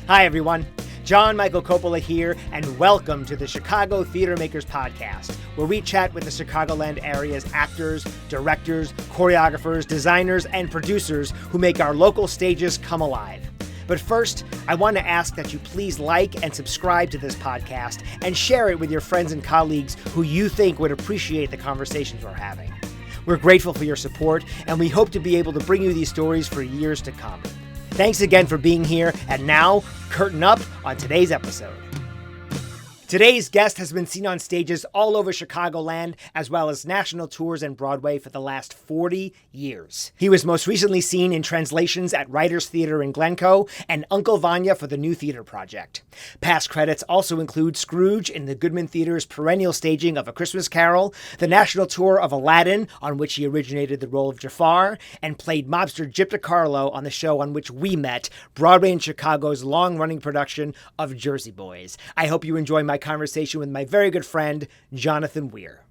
Hi, everyone. John Michael Coppola here, and welcome to the Chicago Theater Makers Podcast, where we chat with the Chicagoland area's actors, directors, choreographers, designers, and producers who make our local stages come alive. But first, I want to ask that you please like and subscribe to this podcast and share it with your friends and colleagues who you think would appreciate the conversations we're having. We're grateful for your support, and we hope to be able to bring you these stories for years to come. Thanks again for being here, and now, curtain up on today's episode. Today's guest has been seen on stages all over Chicagoland, as well as national tours and Broadway for the last 40 years. He was most recently seen in translations at Writers Theatre in Glencoe and Uncle Vanya for the New Theatre Project. Past credits also include Scrooge in the Goodman Theatre's perennial staging of A Christmas Carol, the national tour of Aladdin, on which he originated the role of Jafar, and played mobster Gyp DeCarlo on the show on which we met, Broadway in Chicago's long-running production of Jersey Boys. I hope you enjoy my conversation with my very good friend, Jonathan Weir.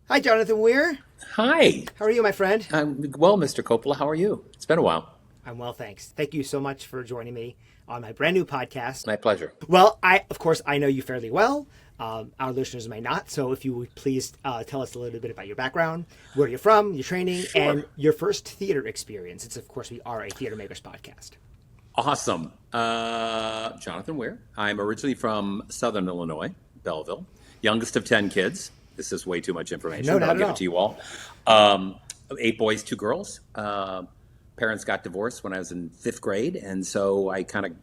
Hi, Jonathan Weir. Hi. How are you, my friend? I'm well, Mr. Coppola. How are you? It's been a while. I'm well, thanks. Thank you so much for joining me on my brand new podcast. My pleasure. Well, of course, I know you fairly well. Our listeners may not. So if you would please tell us a little bit about your background, where you're from, your training, Sure. and your first theater experience. It's, of course, we are a Theater Makers podcast. Awesome. Jonathan Weir. I'm originally from Southern Illinois, Belleville. Youngest of 10 kids. This is way too much information. No, not I'll give at all. it to you all. 8 boys, 2 girls. Parents got divorced when I was in 5th grade, and so I kind of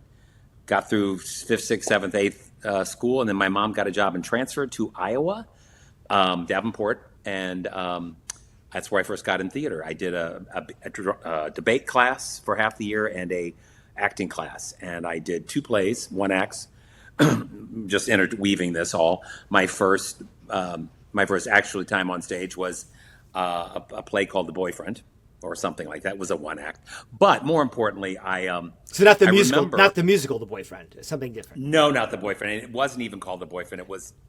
got through 5th, 6th, 7th, 8th school, and then my mom got a job and transferred to Iowa, Davenport, and that's where I first got in theater. I did a debate class for half the year and a acting class, and I did 2 plays, 1 acts, just interweaving this all. My first actual time on stage was a play called The Boyfriend, or something like that. It was a 1 act. But more importantly, So not the musical, remember, not the musical, The Boyfriend. It's something different. No, not The Boyfriend. And it wasn't even called The Boyfriend.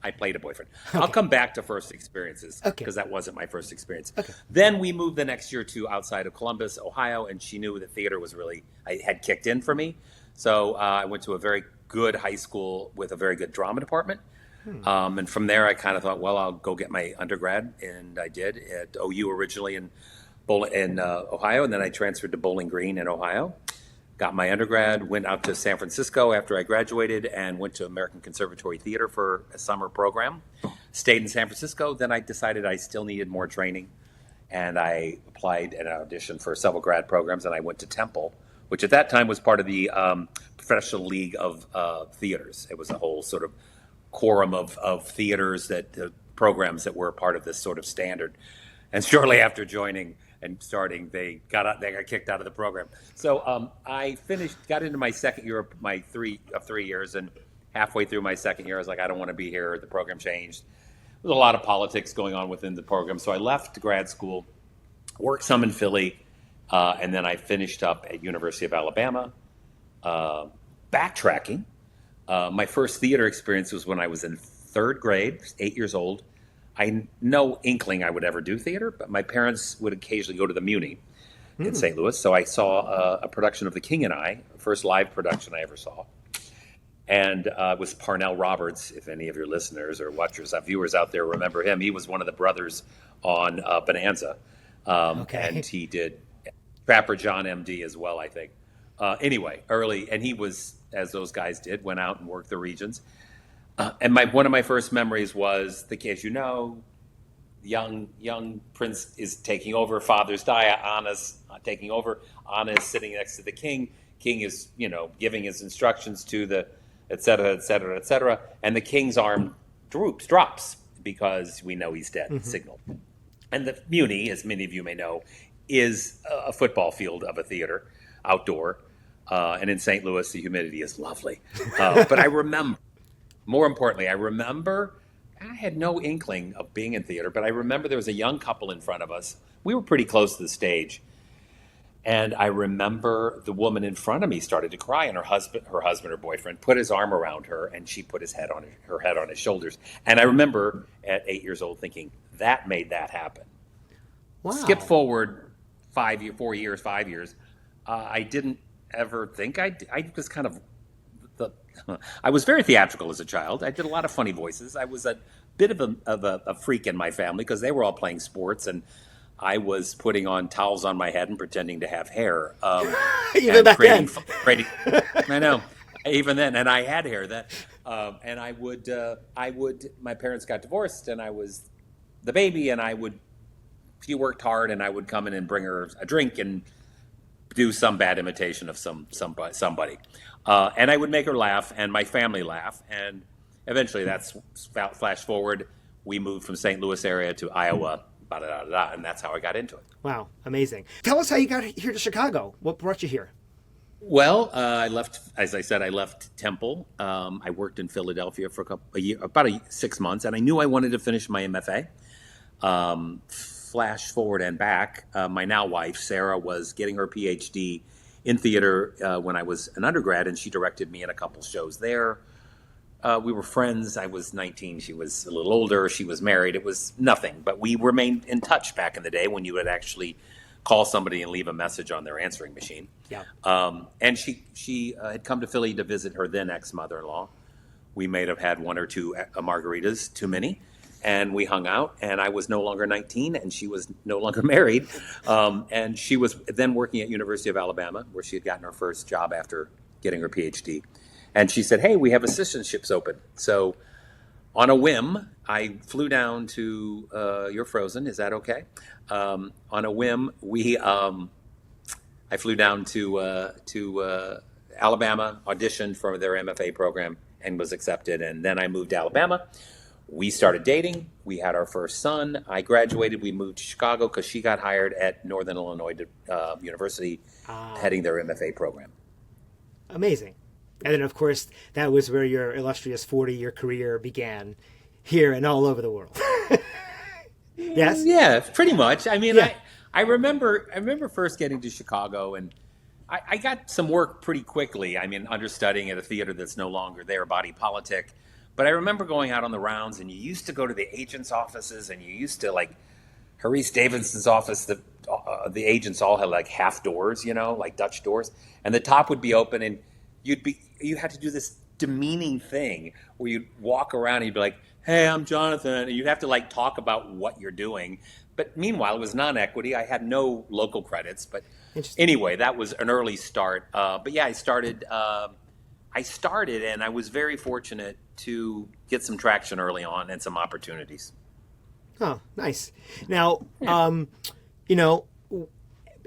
I played a boyfriend. Okay. I'll come back to first experiences, because that wasn't my first experience. Okay. Then we moved the next year to outside of Columbus, Ohio, and she knew that theater was really, had kicked in for me. So I went to a very good high school with a very good drama department. And from there, I kind of thought, well, I'll go get my undergrad, and I did at OU originally in Ohio, and then I transferred to Bowling Green in Ohio. Got my undergrad, went out to San Francisco after I graduated, and went to American Conservatory Theater for a summer program. Stayed in San Francisco. Then I decided I still needed more training, and I applied and auditioned for several grad programs, and I went to Temple, which at that time was part of the Professional League of Theaters. It was a whole sort of quorum of theaters, programs that were part of this sort of standard. And shortly after joining and starting, they got kicked out of the program. So I got into my second year of my 3 years, and halfway through my second year, I was like, I don't want to be here. The program changed. There was a lot of politics going on within the program, so I left grad school, worked some in Philly, and then I finished up at University of Alabama. Backtracking, my first theater experience was when I was in 3rd grade, 8 years old. I had no inkling I would ever do theater, but my parents would occasionally go to the Muni in St. Louis. So I saw a production of The King and I, first live production I ever saw. And it was Parnell Roberts, if any of your listeners or watchers, viewers out there remember him. He was one of the brothers on Bonanza. And he did Trapper John M.D. as well, I think. Anyway, early, and he was, as those guys did, went out and worked the regions. And one of my first memories was, as you know, young Prince is taking over. Fathers die. Anna's taking over. Anna is sitting next to the king. King is, giving his instructions to the et cetera, et cetera, et cetera. And the king's arm drops because we know he's dead, signaled. And the Muni, as many of you may know, is a football field of a theater, outdoor. And in St. Louis, the humidity is lovely. But I remember, more importantly, I had no inkling of being in theater, but I remember there was a young couple in front of us. We were pretty close to the stage. And I remember the woman in front of me started to cry, and her husband or boyfriend put his arm around her, and she put her head on his shoulders. And I remember at 8 years old thinking, that made that happen. Wow. Skip forward 5 years, I didn't ever think I was kind of I was very theatrical as a child. I did a lot of funny voices. I was a bit of a freak in my family because they were all playing sports, and I was putting on towels on my head and pretending to have hair. Even back then. I know. Even then, and I had hair then. And I would. My parents got divorced, and I was the baby, and she worked hard, and I would come in and bring her a drink and do some bad imitation of somebody. And I would make her laugh and my family laugh. And eventually that's flash forward. We moved from St. Louis area to Iowa, and that's how I got into it. Wow. Amazing. Tell us how you got here to Chicago. What brought you here? Well, I left, as I said, I left Temple. I worked in Philadelphia for about 6 months, and I knew I wanted to finish my MFA. Flash forward and back, my now wife, Sarah, was getting her PhD in theater when I was an undergrad, and she directed me in a couple shows there. We were friends. I was 19. She was a little older. She was married. It was nothing, but we remained in touch back in the day when you would actually call somebody and leave a message on their answering machine. Yeah. And she had come to Philly to visit her then ex-mother-in-law. We may have had one or two margaritas, too many. And we hung out, and I was no longer 19, and she was no longer married. And she was then working at University of Alabama, where she had gotten her first job after getting her PhD. And she said, hey, we have assistantships open. So on a whim, I flew down to, you're frozen, is that okay? On a whim, I flew down to Alabama, auditioned for their MFA program, and was accepted. And then I moved to Alabama. We started dating. We had our first son. I graduated. We moved to Chicago because she got hired at Northern Illinois University, heading their MFA program. Amazing. And then, of course, that was where your illustrious 40-year career began, here and all over the world. Yes? Yeah, pretty much. I mean, yeah. I remember first getting to Chicago, and I got some work pretty quickly. I mean, understudying at a theater that's no longer there, Body Politic. But I remember going out on the rounds, and you used to go to the agents' offices, and you used to, like, Harrice Davidson's office, the agents all had, like, half doors, like Dutch doors. And the top would be open, and you had to do this demeaning thing where you'd walk around and you'd be like, hey, I'm Jonathan. And you'd have to, like, talk about what you're doing. But meanwhile, it was non-equity. I had no local credits. But anyway, that was an early start. But yeah, I started and I was very fortunate to get some traction early on and some opportunities. Oh, nice. Now,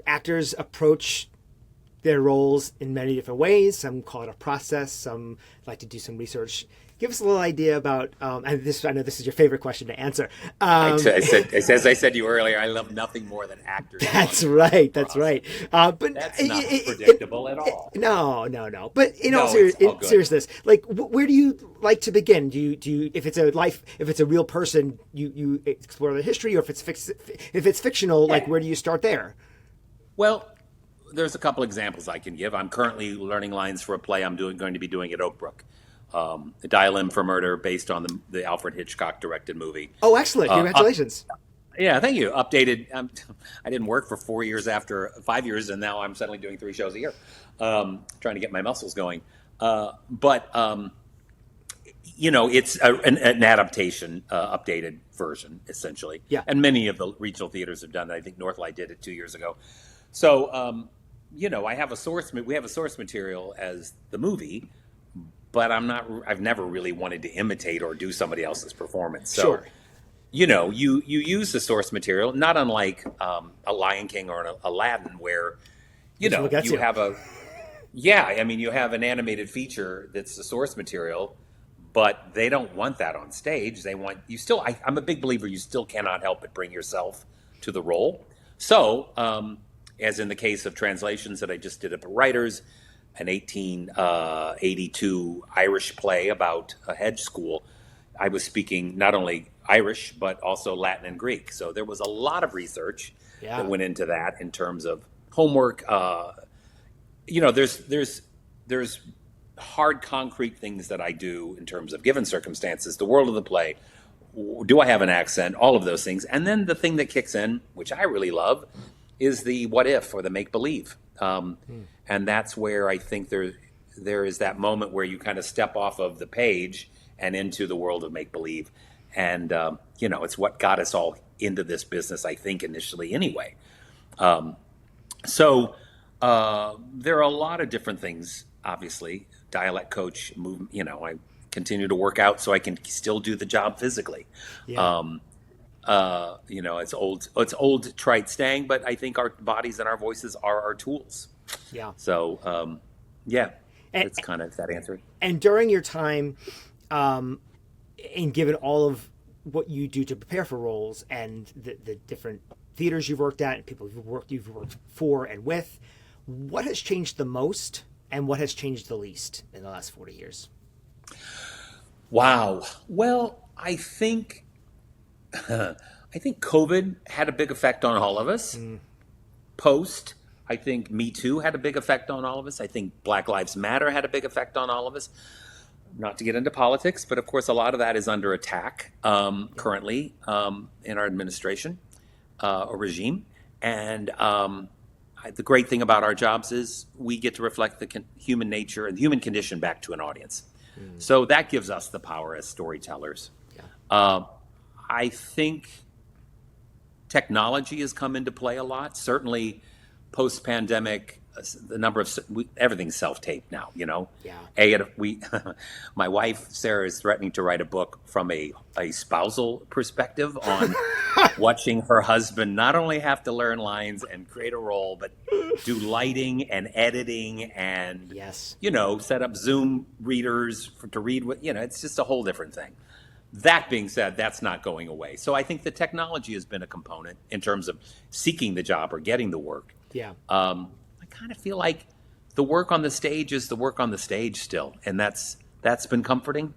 actors approach their roles in many different ways. Some call it a process. Some like to do some research. Give us a little idea about, I know this is your favorite question to answer. As I said to you earlier, I love nothing more than actors. That's right. That's right. But that's not predictable at all. No. But in all seriousness, like, where do you like to begin? Do you, if it's a real person, you explore the history, or if it's fictional, like, where do you start there? Well, there's a couple examples I can give. I'm currently learning lines for a play I'm going to be doing at Oak Brook. Dial M for Murder, based on the Alfred Hitchcock directed movie. Oh, excellent. Congratulations. Yeah, thank you. Updated. I didn't work for 4 years after 5 years, and now I'm suddenly doing 3 shows a year, trying to get my muscles going. But it's an adaptation, updated version, essentially. Yeah. And many of the regional theaters have done it. I think Northlight did it 2 years ago. So, I have we have a source material as the movie, but I've never really wanted to imitate or do somebody else's performance. So, sure. You use the source material, not unlike a Lion King or an Aladdin, where, you have you have an animated feature that's the source material, but they don't want that on stage. They want you still. I'm a big believer. You still cannot help but bring yourself to the role. So, as in the case of translations that I just did at the Writers, an 1882 Irish play about a hedge school, I was speaking not only Irish, but also Latin and Greek. So there was a lot of research that went into that in terms of homework. There's hard, concrete things that I do in terms of given circumstances, the world of the play. Do I have an accent? All of those things. And then the thing that kicks in, which I really love, is the what if or the make believe. And that's where I think there is that moment where you kind of step off of the page and into the world of make-believe. And, it's what got us all into this business, I think, initially anyway. So there are a lot of different things, obviously. Dialect coach, I continue to work out so I can still do the job physically. Yeah. It's old trite saying, but I think our bodies and our voices are our tools. Yeah. So, it's kind of that answer. And during your time, and given all of what you do to prepare for roles and the different theaters you've worked at and people you've worked for and with, what has changed the most and what has changed the least in the last 40 years? Wow. Well, I think COVID had a big effect on all of us. Post, I think Me Too had a big effect on all of us. I think Black Lives Matter had a big effect on all of us. Not to get into politics, but of course a lot of that is under attack currently in our administration or regime. And the great thing about our jobs is we get to reflect the human nature and human condition back to an audience. So that gives us the power as storytellers. Yeah. I think technology has come into play a lot. Certainly post-pandemic, the number of everything's self-tape now, Yeah. My wife Sarah is threatening to write a book from a spousal perspective on watching her husband not only have to learn lines and create a role, but do lighting and editing and yes, set up Zoom readers to read what it's just a whole different thing. That being said, that's not going away. So I think the technology has been a component in terms of seeking the job or getting the work. Yeah. I kind of feel like the work on the stage is the work on the stage still, and that's been comforting.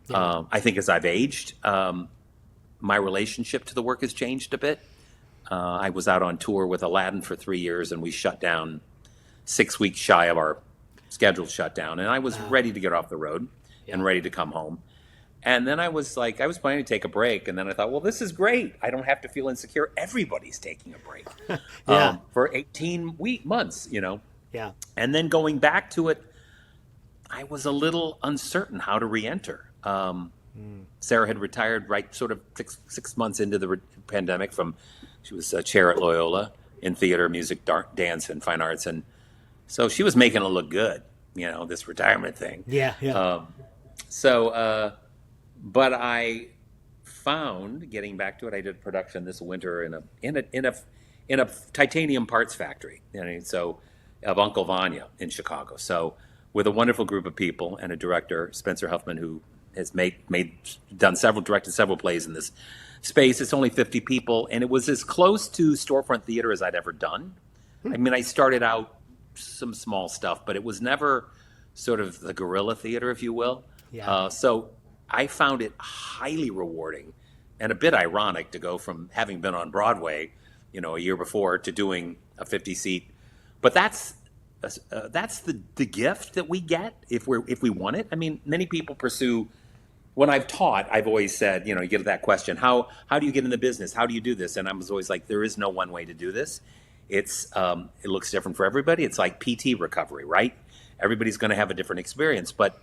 Yeah. I think as I've aged, my relationship to the work has changed a bit. I was out on tour with Aladdin for 3 years, and we shut down 6 weeks shy of our scheduled shutdown, and I was ready to get off the road and ready to come home. And then I was planning to take a break, and then I thought, well, this is great. I don't have to feel insecure. Everybody's taking a break for 18 months, Yeah. And then going back to it, I was a little uncertain how to re-enter. Sarah had retired sort of six months into the pandemic she was a chair at Loyola in theater, music, dance, and fine arts. And so she was making it look good, this retirement thing. Yeah, yeah. But I found, getting back to it, I did a production this winter in a titanium parts factory, of Uncle Vanya in Chicago. So with a wonderful group of people and a director, Spencer Huffman, who has directed several plays in this space. It's only 50 people, and it was as close to storefront theater as I'd ever done. I mean, I started out some small stuff, but it was never sort of the guerrilla theater, if you will. Yeah. So I found it highly rewarding and a bit ironic to go from having been on Broadway, a year before to doing a 50-seat. But that's the gift that we get if we want it. I mean, many people pursue. When I've taught, I've always said, you get that question, how do you get in the business? How do you do this? And I was always like, there is no one way to do this. It looks different for everybody. It's like PT recovery, right? Everybody's going to have a different experience, but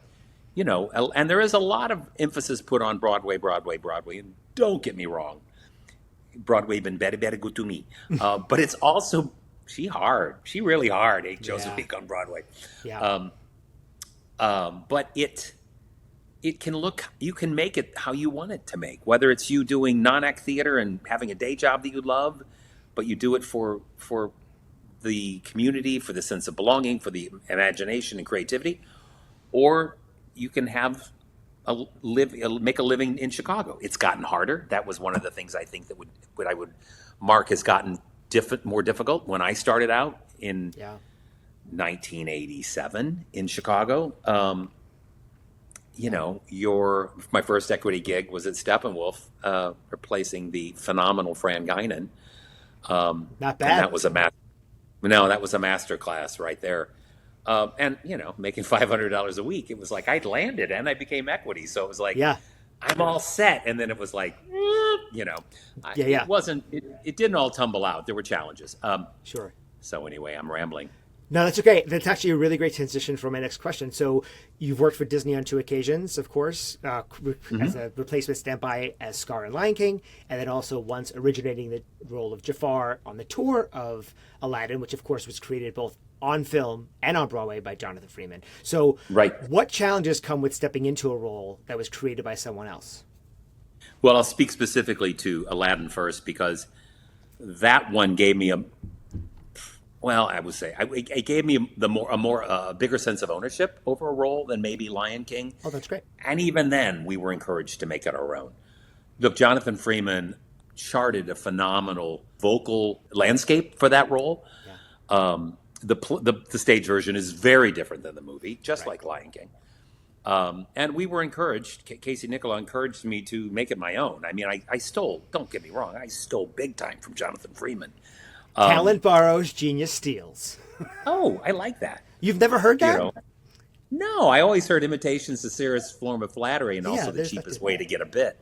and there is a lot of emphasis put on Broadway. And don't get me wrong, Broadway been very, very good to me. But it's also, she really hard, 8 shows a week on Broadway. Yeah. But it can you can make it how you want it to make, whether it's you doing non-act theater and having a day job that you love, but you do it for the community, for the sense of belonging, for the imagination and creativity, or you can make a living in Chicago. It's gotten harder. That was one of the things I think that I would mark has gotten more difficult. When I started out in 1987 in Chicago, my first equity gig was at Steppenwolf, replacing the phenomenal Fran Guinan. Not bad. And that was a master class right there. And making $500 a week, it was like I'd landed and I became equity. So it was like, I'm all set. And then it was like, it wasn't, it didn't all tumble out. There were challenges. Sure. So anyway, I'm rambling. No, that's okay. That's actually a really great transition for my next question. So you've worked for Disney on 2 occasions, of course, as a replacement standby as Scar in Lion King, and then also once originating the role of Jafar on the tour of Aladdin, which of course was created both on film and on Broadway by Jonathan Freeman. So Right. what challenges come with stepping into a role that was created by someone else? Well, I'll speak specifically to Aladdin first because that one gave me I would say it gave me a bigger sense of ownership over a role than maybe Lion King. Oh, that's great. And even then, we were encouraged to make it our own. Look, Jonathan Freeman charted a phenomenal vocal landscape for that role. Yeah. The stage version is very different than the movie, just Right. like Lion King. And we were encouraged, Casey Nicola encouraged me to make it my own. I mean, I stole, don't get me wrong, I stole big time from Jonathan Freeman. Talent borrows, genius steals. Oh, I like that. You've never heard that? You know? No, I always heard imitation's the sincerest form of flattery and Yeah, also the there's cheapest that. way to get a bit.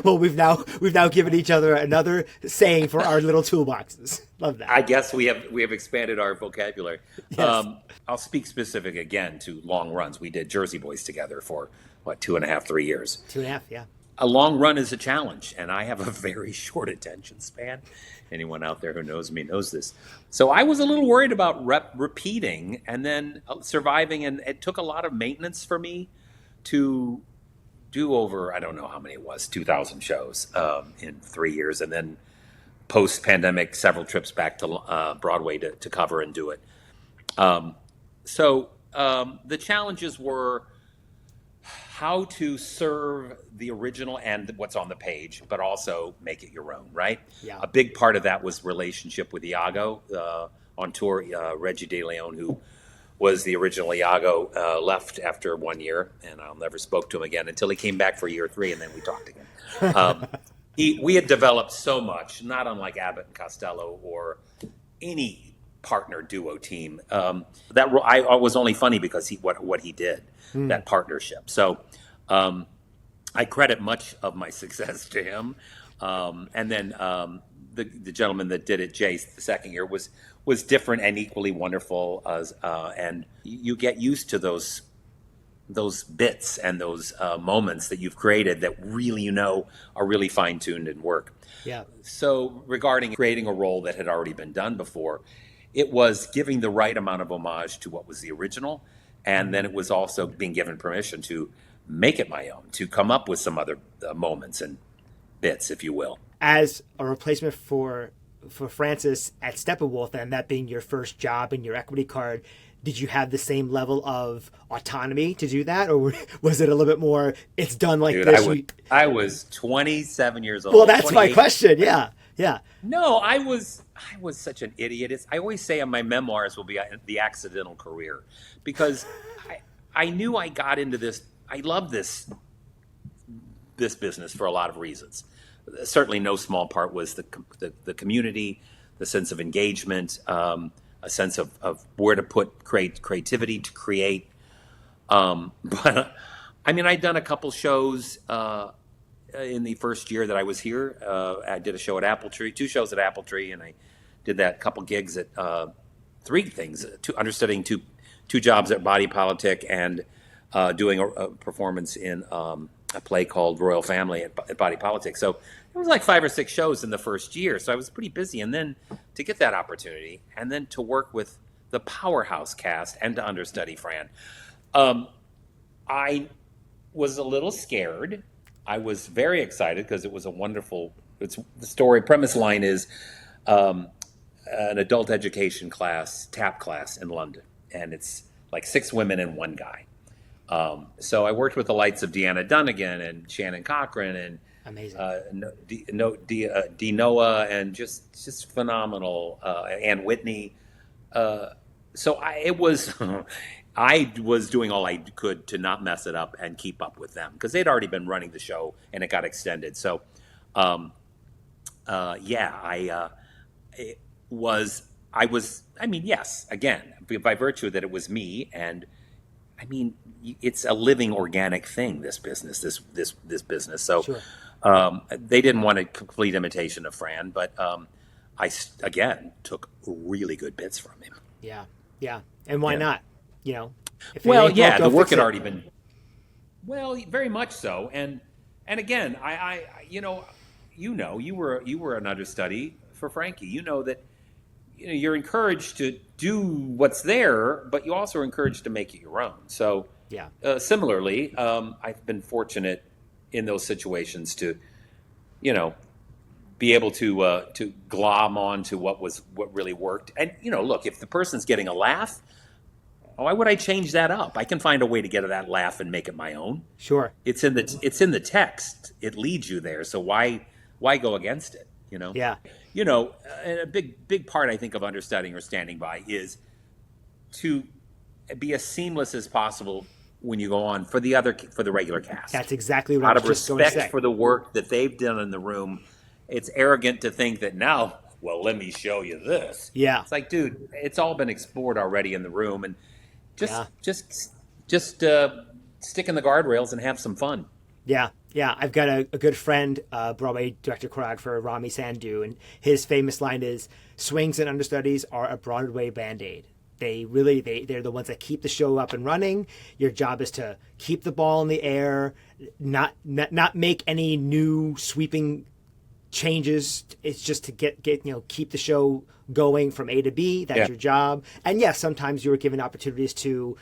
Well, we've now given each other another saying for our little toolboxes. Love that. I guess we have expanded our vocabulary. Yes. I'll speak specific again to long runs. We did Jersey Boys together for 2.5, 3 years. 2.5, yeah. A long run is a challenge, and I have a very short attention span. Anyone out there who knows me knows this. So I was a little worried about repeating and then surviving, and it took a lot of maintenance for me to do over, I don't know how many it was, 2,000 shows in 3 years, and then post-pandemic, several trips back to Broadway to cover and do it. So the challenges were how to serve the original and what's on the page, but also make it your own, right? Yeah. A big part of that was relationship with Iago on tour. Reggie De Leon, who was the original Iago, left after 1 year, and I'll never spoke to him again until he came back for year 3, and then we talked again. We had developed so much, not unlike Abbott and Costello or any partner duo team. That I was only funny because what he did, that partnership. So I credit much of my success to him. And then the gentleman that did it, Jace, the second year was different and equally wonderful. And you get used to those bits and those moments that you've created that really, are really fine-tuned and work. Yeah. So regarding creating a role that had already been done before, it was giving the right amount of homage to what was the original. And then it was also being given permission to make it my own, to come up with some other moments and bits, if you will. As a replacement for Francis at Steppenwolf, and that being your first job and your equity card, did you have the same level of autonomy to do that, or was it a little bit more, it's done like Dude, this? I was 27 years old. Well, that's my 28. question. Yeah. Yeah. No, I was such an idiot. I always say on my memoirs will be the accidental career, because I knew I got into this. I love this business for a lot of reasons. Certainly, no small part was the community, the sense of engagement, a sense of where to put creativity to create. But I mean, I'd done a couple shows in the first year that I was here. I did a show at Appletree, 2 shows at Appletree, and I did that couple gigs at 3 things, understudying two jobs at Body Politic and doing a performance in a play called Royal Family at Body Politic. So it was like 5 or 6 shows in the first year. So I was pretty busy. And then to get that opportunity and then to work with the powerhouse cast and to understudy Fran, I was a little scared. I was very excited because it was a wonderful, the story premise line is an adult education class, TAP class in London. And it's like 6 women and 1 guy. So I worked with the likes of Deanna Dunnigan and Shannon Cochran and Amazing. Dee Noah and just phenomenal, Ann Whitney. So I was doing all I could to not mess it up and keep up with them because they'd already been running the show and it got extended. So, yes, again, by virtue that it was me, and I mean, it's a living organic thing, this business, this business. So, Sure. they didn't want a complete imitation of Fran, but again took really good bits from him. Yeah. Yeah. And why not? You know, if Well, ain't yeah, broke, the don't work fix had it. already been, well, very much so. And again, you were an understudy for Frankie. You know that, you're encouraged to do what's there, but you also are encouraged to make it your own. So, Yeah. Similarly, I've been fortunate in those situations to, be able to glom on to what really worked. And look, if the person's getting a laugh, why would I change that up? I can find a way to get that laugh and make it my own. Sure. It's in the text. It leads you there. So why go against it? Yeah. And a big part I think of understudying or standing by is to be as seamless as possible when you go on for the regular cast. That's exactly what Out I was of just going to respect say. for the work that they've done in the room, it's arrogant to think that now, well, let me show you this. Yeah. It's like, dude, it's all been explored already in the room, and just stick in the guardrails and have some fun. Yeah. Yeah. I've got a good friend, Broadway director choreographer Rami Sandhu, and his famous line is, "Swings and understudies are a Broadway Band-Aid." They're the ones that keep the show up and running. Your job is to keep the ball in the air, not make any new sweeping changes. It's just to get keep the show going from A to B. That's your job. And yes, sometimes you were given opportunities to,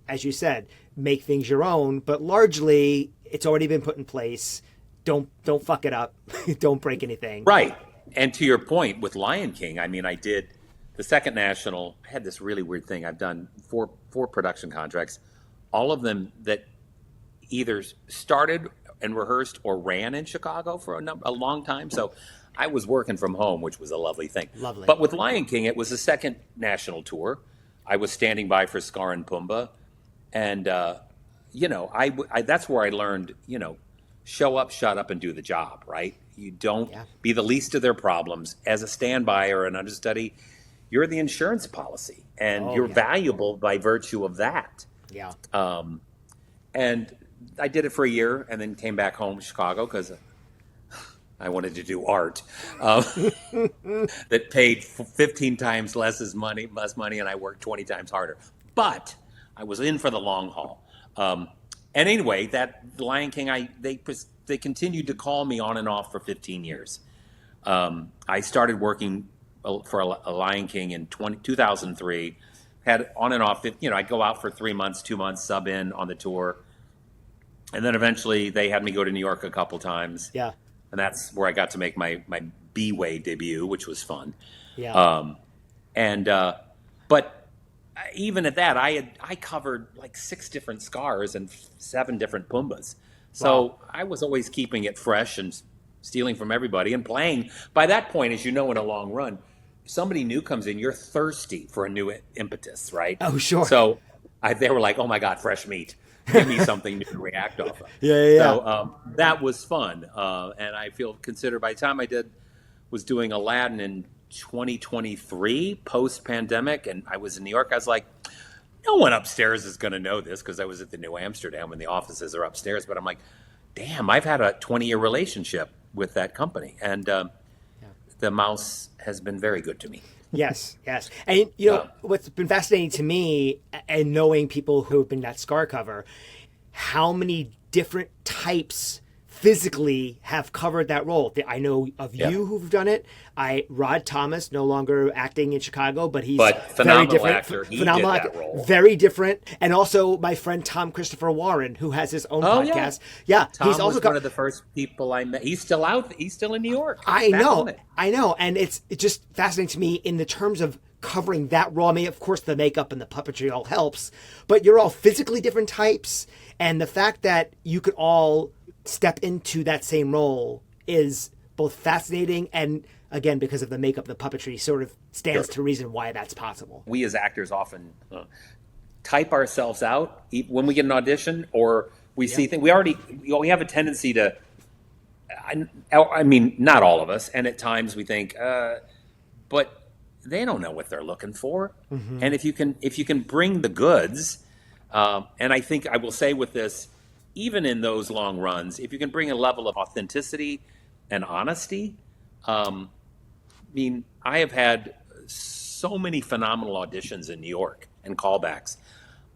as you said, make things your own, but largely it's already been put in place. Don't fuck it up. Don't break anything. Right. And to your point with Lion King, I mean, I did the second national. I had this really weird thing. I've done four production contracts, all of them that either started and rehearsed or ran in Chicago for a long time. So I was working from home, which was a lovely thing. Lovely. But with Lion King, it was the second national tour. I was standing by for Scar and Pumbaa. And, that's where I learned, show up, shut up, and do the job, right? You don't be the least of their problems. As a standby or an understudy, you're the insurance policy, and you're valuable by virtue of that. Yeah. And I did it for a year and then came back home to Chicago because I wanted to do art that paid 15 times less money, and I worked 20 times harder. But I was in for the long haul. And anyway, that Lion King, they continued to call me on and off for 15 years. I started working for a Lion King in 2003. Had on and off, I'd go out for 3 months, 2 months, sub in on the tour. And then eventually they had me go to New York a couple times. Yeah. And that's where I got to make my B-Way debut, which was fun. Yeah. But even at that, I covered like 6 different Scars and 7 different Pumbas. So I was always keeping it fresh and stealing from everybody and playing. By that point, as you know, in a long run, somebody new comes in, you're thirsty for a new impetus, right? Oh, sure. So they were like, oh my God, fresh meat. Give me something new to react off of. Yeah. So that was fun. And I feel considered by the time was doing Aladdin in 2023, post-pandemic, and I was in New York, I was like, no one upstairs is going to know this because I was at the New Amsterdam and the offices are upstairs. But I'm like, damn, I've had a 20-year relationship with that company. And the mouse has been very good to me. Yes. And, what's been fascinating to me, and knowing people who have been that Scar cover, how many different types physically have covered that role. I know of you who've done it. Rod Thomas, no longer acting in Chicago, but he's very different. Actor. He phenomenal did actor. that role. Very different. And also my friend Tom Christopher Warren, who has his own podcast. Yeah. Tom he's also was one of the first people I met. He's still out. He's still in New York. I know. And it's just fascinating to me in the terms of covering that role. I mean, of course, the makeup and the puppetry all helps, but you're all physically different types. And the fact that you could all step into that same role is both fascinating and, again, because of the makeup, the puppetry sort of stands to reason why that's possible. We as actors often type ourselves out when we get an audition, or we see things. We have a tendency to, I mean, not all of us, and at times we think, but they don't know what they're looking for. Mm-hmm. And if you can bring the goods, and I think I will say with this, even in those long runs, if you can bring a level of authenticity and honesty, mean, I have had so many phenomenal auditions in New York and callbacks.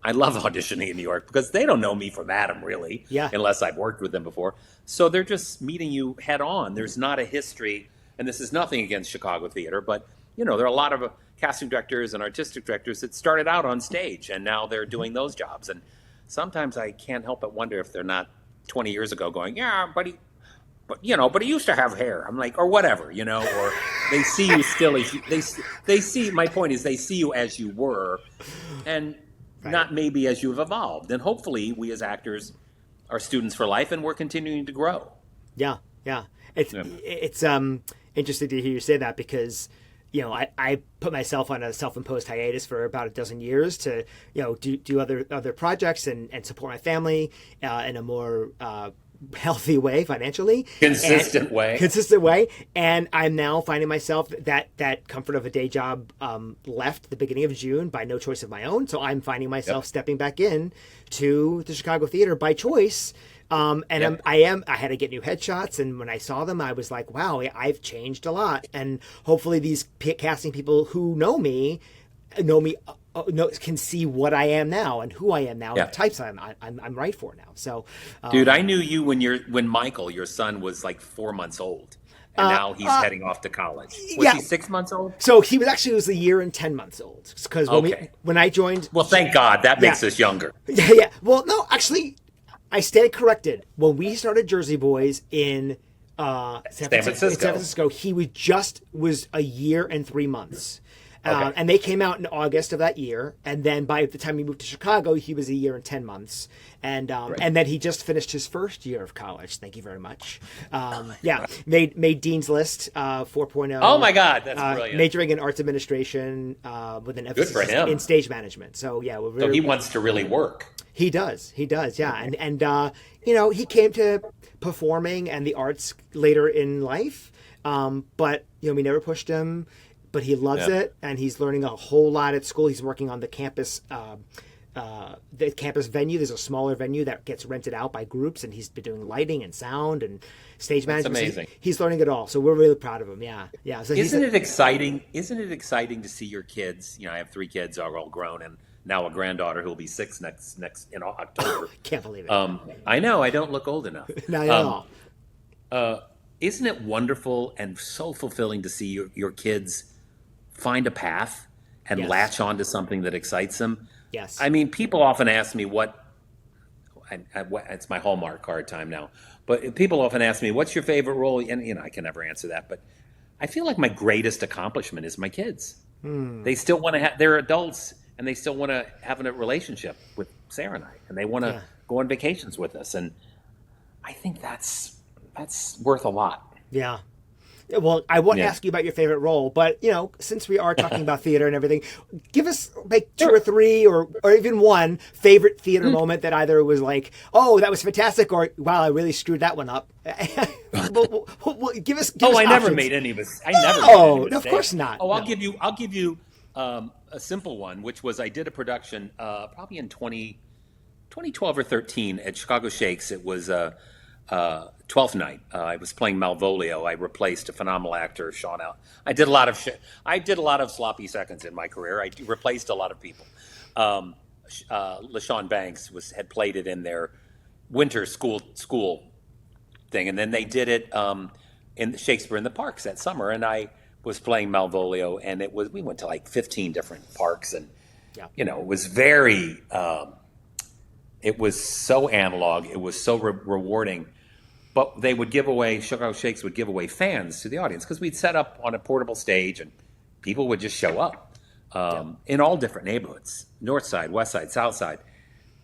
I love auditioning in New York because they don't know me from Adam, really, unless I've worked with them before. So they're just meeting you head on. There's not a history, and this is nothing against Chicago theater, but there are a lot of casting directors and artistic directors that started out on stage, and now they're doing those jobs. And sometimes I can't help but wonder if they're not 20 years ago going, yeah, but he used to have hair. I'm like, or whatever, or they see you still as you, they see, my point is they see you as you were, and not maybe as you've evolved. And hopefully we as actors are students for life, and we're continuing to grow. Yeah. It's interesting to hear you say that, because I put myself on a self-imposed hiatus for about a dozen years to do other projects and support my family in a more healthy way, financially, consistent way. And I'm now finding myself that comfort of a day job left at the beginning of June by no choice of my own. So I'm finding myself stepping back in to the Chicago theater by choice. I had to get new headshots, and when I saw them, I was like, wow, I've changed a lot. And hopefully these casting people who know me can see what I am now and who I am now, and the types I'm right for now. So, dude, I knew you when Michael, your son, was like 4 months old, and now he's heading off to college. Was he 6 months old? So he was a year and 10 months old, because when I joined, well, thank God, that makes us younger. Yeah. Well, no, actually, I stand corrected. When we started Jersey Boys in San Francisco, he was a year and 3 months. And they came out in August of that year, and then by the time he moved to Chicago, he was a year and 10 months, and then he just finished his first year of college. Thank you very much. Made Dean's List 4.0. Oh my God, that's brilliant. Majoring in arts administration with an emphasis in stage management. So so he wants to really work. He does, yeah, and he came to performing and the arts later in life, but we never pushed him. But he loves it, and he's learning a whole lot at school. He's working on the campus venue. There's a smaller venue that gets rented out by groups, and he's been doing lighting and sound and stage management. That's amazing. He's learning it all, so we're really proud of him. Yeah. So isn't it exciting? Isn't it exciting to see your kids? I have 3 kids, are all grown, and now a granddaughter who will be 6 next in October. Can't believe it. I know. I don't look old enough. Not at all. Isn't it wonderful and so fulfilling to see your kids find a path and latch on to something that excites them? Yes. I mean, people often ask me it's my Hallmark card time now, but people often ask me, what's your favorite role? And, I can never answer that, but I feel like my greatest accomplishment is my kids. They still want to they're adults, and they still want to have a relationship with Sarah and I, and they want to go on vacations with us. And I think that's worth a lot. Yeah. Well, I won't ask you about your favorite role, but since we are talking about theater and everything, give us like 2 or 3 or even one favorite theater moment that either was like, oh, that was fantastic, or wow, I really screwed that one up. Give us. I never made any of us. No, of course not. Oh, I'll give you a simple one, which was I did a production probably in 2012 or 13 at Chicago Shakes. It was 12th night. I was playing Malvolio. I replaced a phenomenal actor, Sean Al. I did a lot of sloppy seconds in my career. I replaced a lot of people. LaShawn Banks had played it in their winter school thing, and then they did it in Shakespeare in the Parks that summer. And I was playing Malvolio, and we went to like 15 different parks, and it was very. It was so analog. It was so rewarding. But they would Chicago Shakes would give away fans to the audience, because we'd set up on a portable stage and people would just show up in all different neighborhoods, North Side, West Side, South Side.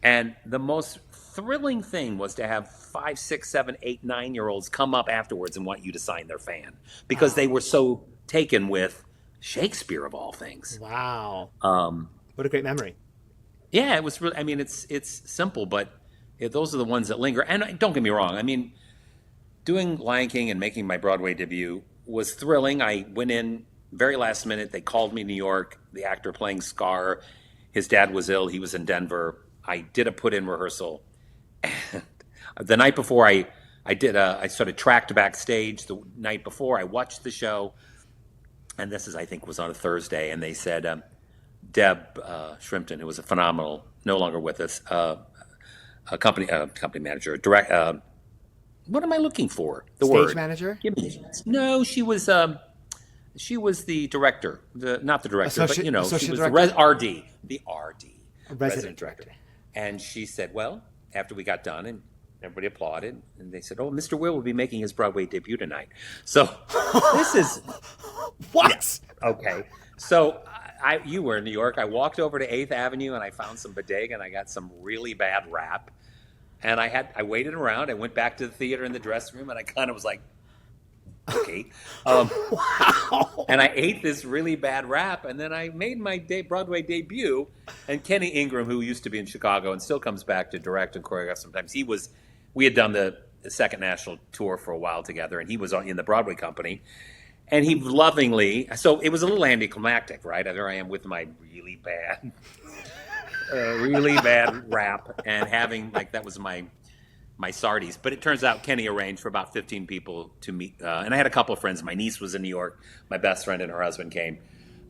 And the most thrilling thing was to have 5, 6, 7, 8, 9-year-olds come up afterwards and want you to sign their fan, because they were so taken with Shakespeare of all things. Wow. What a great memory. Yeah, it was really, I mean, it's simple, but those are the ones that linger. And don't get me wrong. I mean, doing Lion King and making my Broadway debut was thrilling. I went in very last minute. They called me New York. The actor playing Scar, his dad was ill. He was in Denver. I did a put-in rehearsal. And the night before, I sort of tracked backstage. The night before, I watched the show. and this is, I think, was on a Thursday, and they said, Deb Shrimpton, who was a phenomenal, no longer with us, a company manager, what am I looking for? The Stage word manager? Give me a chance. No, she was the director, not the director, but she was the RD, resident director. And she said, well, after we got done and everybody applauded, and they said, oh, Mr. Weir will be making his Broadway debut tonight. So this is what? Yeah, okay. So you were in New York. I walked over to 8th Avenue and I found some bodega and I got some really bad wrap. And I waited around. I went back to the theater in the dressing room and I kind of was like, okay. Wow. And I ate this really bad wrap, and then I made my Broadway debut. And Kenny Ingram, who used to be in Chicago and still comes back to direct and choreograph sometimes, we had done the second national tour for a while together, and he was in the Broadway company. And he lovingly, so it was a little anticlimactic, right? There I am with my really bad rap, and having, like, that was my sardies. But it turns out Kenny arranged for about 15 people to meet. And I had a couple of friends. My niece was in New York. My best friend and her husband came.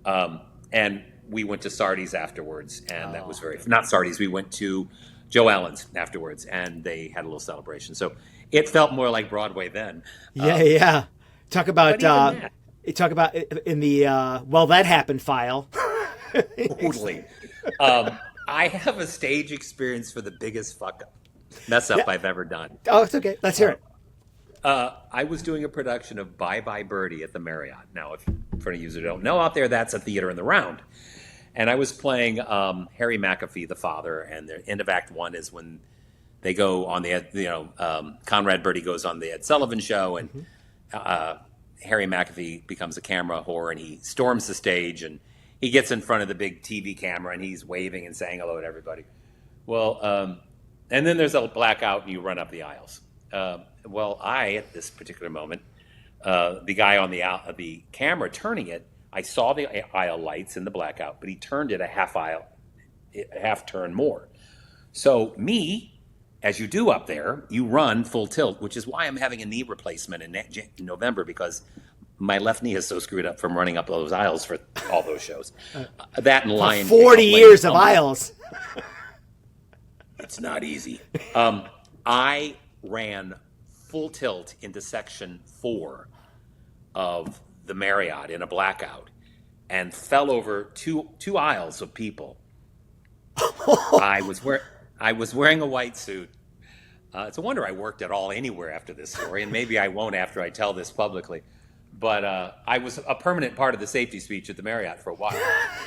And we went to Sardi's afterwards. And that was not Sardi's. We went to Joe Allen's afterwards. And they had a little celebration. So it felt more like Broadway then. Yeah. Talk about in the well, that happened file. Totally. I have a stage experience for the biggest mess up I've ever done. Oh, it's okay. Let's hear it. I was doing a production of Bye Bye Birdie at the Marriott. Now, for any users who don't know out there, that's a theater in the Round. And I was playing Harry McAfee, the father, and the end of Act 1 is when they go on the, Conrad Birdie goes on the Ed Sullivan Show, and Harry McAfee becomes a camera whore, and he storms the stage, and he gets in front of the big TV camera, and he's waving and saying hello to everybody. Well, and then there's a blackout, and you run up the aisles. At this particular moment, the guy on the camera turning it, I saw the aisle lights in the blackout, but he turned it a half turn more. So me, as you do up there, you run full tilt, which is why I'm having a knee replacement in November, because my left knee is so screwed up from running up those aisles for all those shows. That and Lion 40 years of aisles. It's not easy. I ran full tilt into section 4 of the Marriott in a blackout and fell over two aisles of people. I was wearing a white suit. It's a wonder I worked at all anywhere after this story, and maybe I won't after I tell this publicly. But I was a permanent part of the safety speech at the Marriott for a while.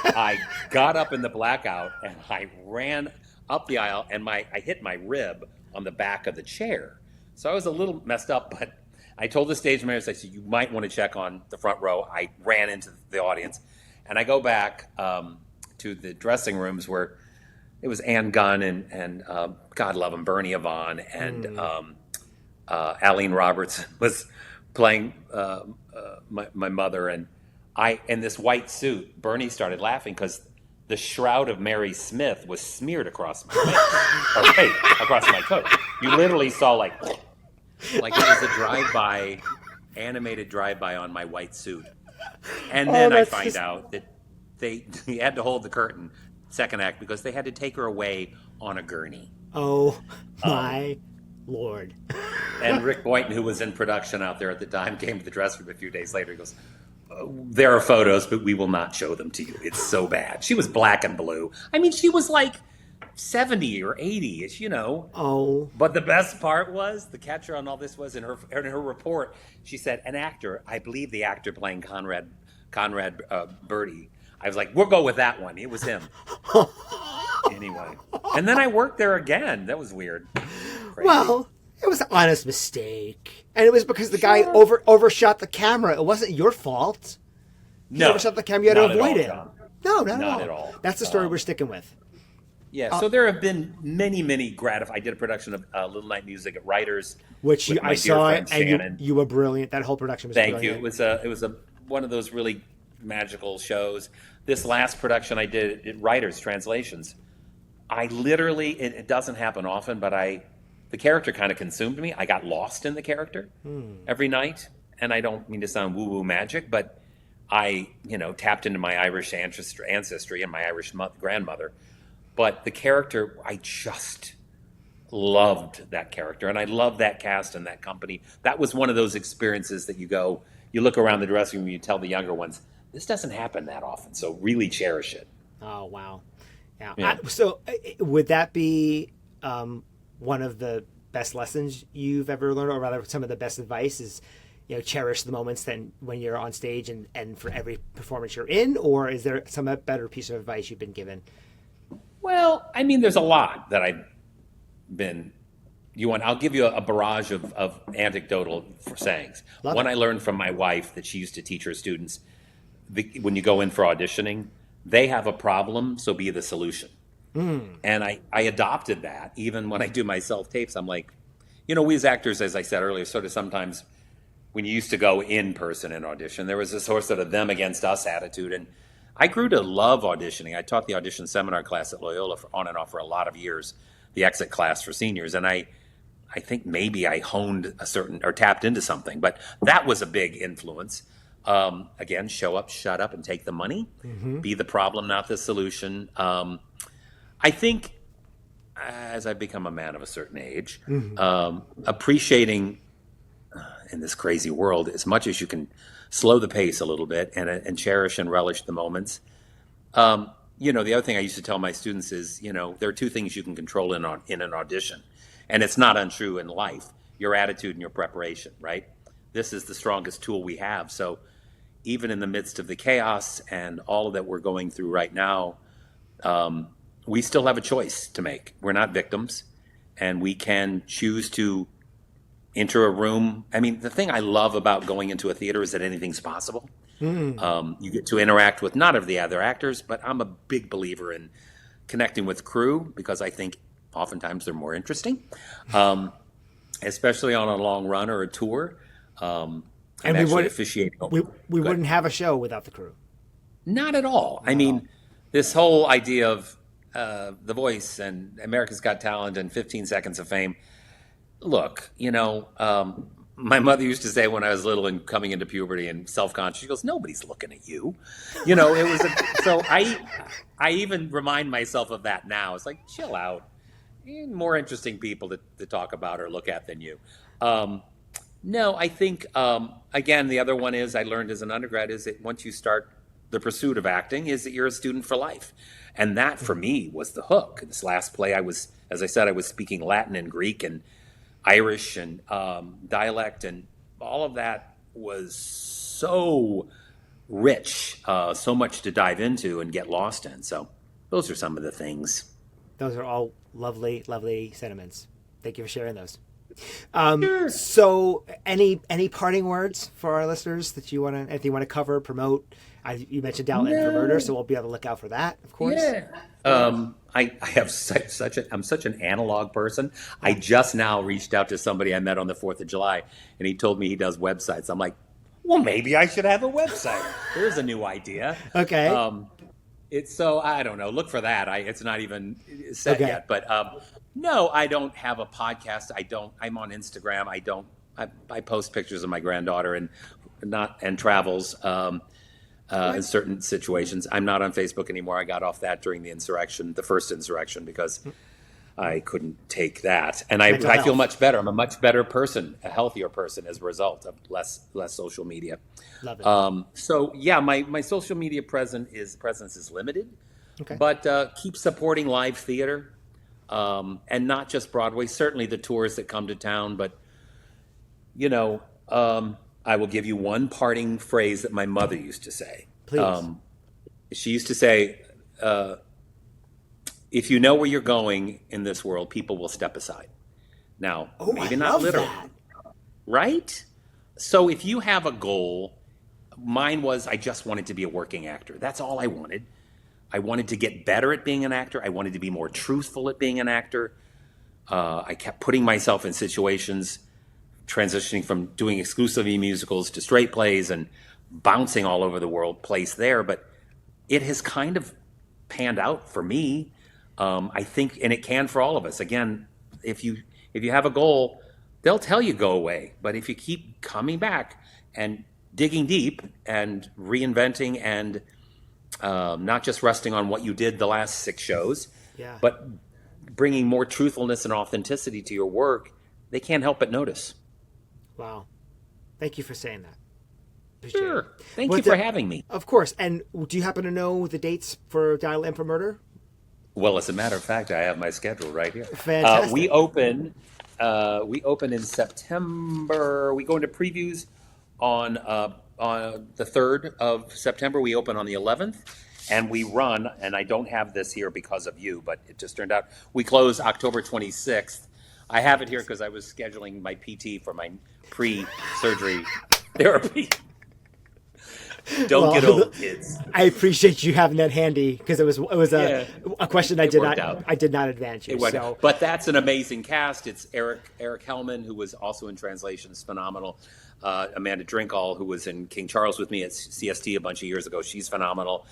I got up in the blackout and I ran up the aisle, and I hit my rib on the back of the chair. So I was a little messed up, but I told the stage manager, I said, you might want to check on the front row. I ran into the audience, and I go back to the dressing rooms where it was Ann Gunn and God love him, Bernie Yvonne, and Aline Roberts was playing my mother, and I, in this white suit. Bernie started laughing because the shroud of Mary Smith was smeared across my face, across my coat. You literally saw like it was a animated drive-by on my white suit. And then I find out that they had to hold the curtain, second act, because they had to take her away on a gurney. Oh, my Lord. And Rick Boynton, who was in production out there at the time, came to the dressing room a few days later. He goes, there are photos, but we will not show them to you. It's so bad. She was black and blue. I mean, she was like 70 or 80-ish, Oh. But the best part was, the catcher on all this was, in her report, she said, an actor, I believe the actor playing Conrad Birdie. I was like, we'll go with that one. It was him. Anyway. And then I worked there again. That was weird. Crazy. Well, it was an honest mistake. And it was because the guy overshot the camera. It wasn't your fault. He overshot the camera. You had to avoid it. No, not at all. That's the story we're sticking with. Yeah, so there have been many, many I did a production of Little Night Music at Writers, which I saw, and you were brilliant. That whole production was brilliant. Thank you. It was one of those really magical shows. This last production I did at Writers Translations, I literally, it doesn't happen often, but the character kind of consumed me. I got lost in the character every night, and I don't mean to sound woo-woo magic, but I, tapped into my Irish ancestry and my Irish grandmother. But the character, I just loved that character. And I love that cast and that company. That was one of those experiences that you look around the dressing room, you tell the younger ones, this doesn't happen that often. So really cherish it. Oh, wow. Yeah. Yeah. So would that be one of the best lessons you've ever learned, or rather some of the best advice is, cherish the moments then when you're on stage and for every performance you're in? Or is there some better piece of advice you've been given? Well, I mean, there's a lot that I've been. I'll give you a barrage of anecdotal sayings. One I learned from my wife that she used to teach her students. When you go in for auditioning, they have a problem, so be the solution. And I adopted that. Even when I do my self-tapes, I'm like, we as actors, as I said earlier, sort of sometimes when you used to go in person and audition, there was this sort of them against us attitude. And I grew to love auditioning. I taught the audition seminar class at Loyola on and off for a lot of years, the exit class for seniors. And I think maybe I honed or tapped into something, but that was a big influence. Again, show up, shut up, and take the money. Be the problem, not the solution. I think as I've become a man of a certain age, appreciating in this crazy world as much as you can, slow the pace a little bit and cherish and relish the moments. The other thing I used to tell my students is, there are two things you can control in an audition, and it's not untrue in life: your attitude and your preparation. Right? This is the strongest tool we have. So even in the midst of the chaos and all that we're going through right now, we still have a choice to make. We're not victims, and we can choose to enter a room. I mean, the thing I love about going into a theater is that anything's possible. You get to interact with not of the other actors, but I'm a big believer in connecting with crew because I think oftentimes they're more interesting, especially on a long run or a tour. I'm actually officiating. We wouldn't have a show without the crew. Not at all. I mean, this whole idea of The Voice and America's Got Talent and 15 Seconds of Fame. Look, my mother used to say when I was little and coming into puberty and self-conscious, she goes, nobody's looking at you. It was so I even remind myself of that now. It's like, chill out. More interesting people to talk about or look at than you. No, I think, again, the other one is I learned as an undergrad is that once you start the pursuit of acting is that you're a student for life. And that for me was the hook. This last play as I said, I was speaking Latin and Greek and Irish and dialect, and all of that was so rich, so much to dive into and get lost in. So those are some of the things. Those are all lovely, lovely sentiments. Thank you for sharing those. Sure. So any parting words for our listeners that you want to cover, promote? You mentioned Dalton for Murder, so we'll be able to look out for that, of course. Yeah. I have I'm such an analog person. I just now reached out to somebody I met on the 4th of July, and he told me he does websites. I'm like, well, maybe I should have a website. There's a new idea. Okay. I don't know. Look for that. It's not even set yet. But no, I don't have a podcast. I'm on Instagram. I post pictures of my granddaughter and travels. In certain situations. I'm not on Facebook anymore. I got off that during the first insurrection, because I couldn't take that. And I feel much better. I'm a much better person, a healthier person as a result of less social media. Love it. So yeah, my social media presence is limited, but keep supporting live theater, and not just Broadway, certainly the tours that come to town, but I will give you one parting phrase that my mother used to say. Please. She used to say, if you know where you're going in this world, people will step aside. Now, maybe not literally. That. Right? So if you have a goal, mine was I just wanted to be a working actor. That's all I wanted. I wanted to get better at being an actor. I wanted to be more truthful at being an actor. I kept putting myself in situations, transitioning from doing exclusively musicals to straight plays and bouncing all over the world, place there. But it has kind of panned out for me, I think, and it can for all of us. Again, if you have a goal, they'll tell you go away. But if you keep coming back and digging deep and reinventing and not just resting on what you did the last 6 shows, but bringing more truthfulness and authenticity to your work, they can't help but notice. Wow. Thank you for saying that. Sure. Thank you for having me. Of course. And do you happen to know the dates for Dial M for Murder? Well, as a matter of fact, I have my schedule right here. Fantastic. We open in September. We go into previews on the 3rd of September. We open on the 11th, and we run, and I don't have this here because of you, but it just turned out, we close October 26th. I have it here because I was scheduling my PT for my pre-surgery therapy. Don't get old, kids. I appreciate you having that handy because it was a question I did not advance you. But that's an amazing cast. It's Eric Hellman, who was also in translation, is phenomenal. Amanda Drinkall, who was in King Charles with me at CST a bunch of years ago, she's phenomenal.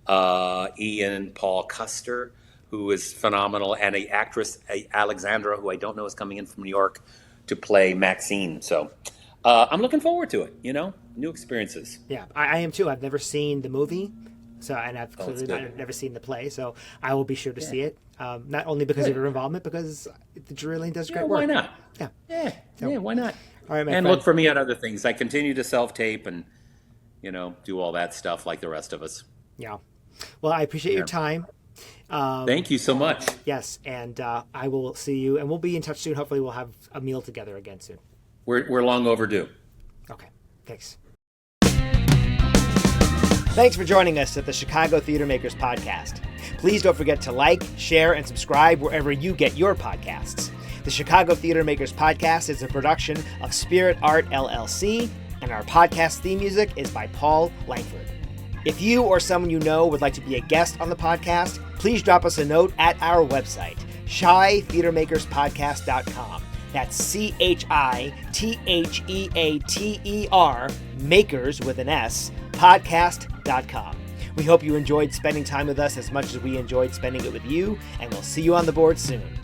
Ian Paul Custer, who is phenomenal, and an actress, Alexandra, who I don't know is coming in from New York to play Maxine. So I'm looking forward to it, new experiences. Yeah, I am too. I've never seen the movie, and I've clearly never seen the play, so I will be sure to see it. Not only because of your involvement, because Julie does great work. Why not? Yeah, why not? All right, my friend. Look for me at other things. I continue to self-tape and, do all that stuff like the rest of us. Yeah. Well, I appreciate your time. Thank you so much. Yes, and I will see you, and we'll be in touch soon. Hopefully we'll have a meal together again soon. We're long overdue. Okay, thanks. Thanks for joining us at the Chicago Theater Makers Podcast. Please don't forget to like, share, and subscribe wherever you get your podcasts. The Chicago Theater Makers Podcast is a production of Spirit Art LLC, and our podcast theme music is by Paul Langford. If you or someone you know would like to be a guest on the podcast, please drop us a note at our website, ChiTheaterMakersPodcast.com. That's ChiTheater, makers with an S, podcast.com. We hope you enjoyed spending time with us as much as we enjoyed spending it with you, and we'll see you on the board soon.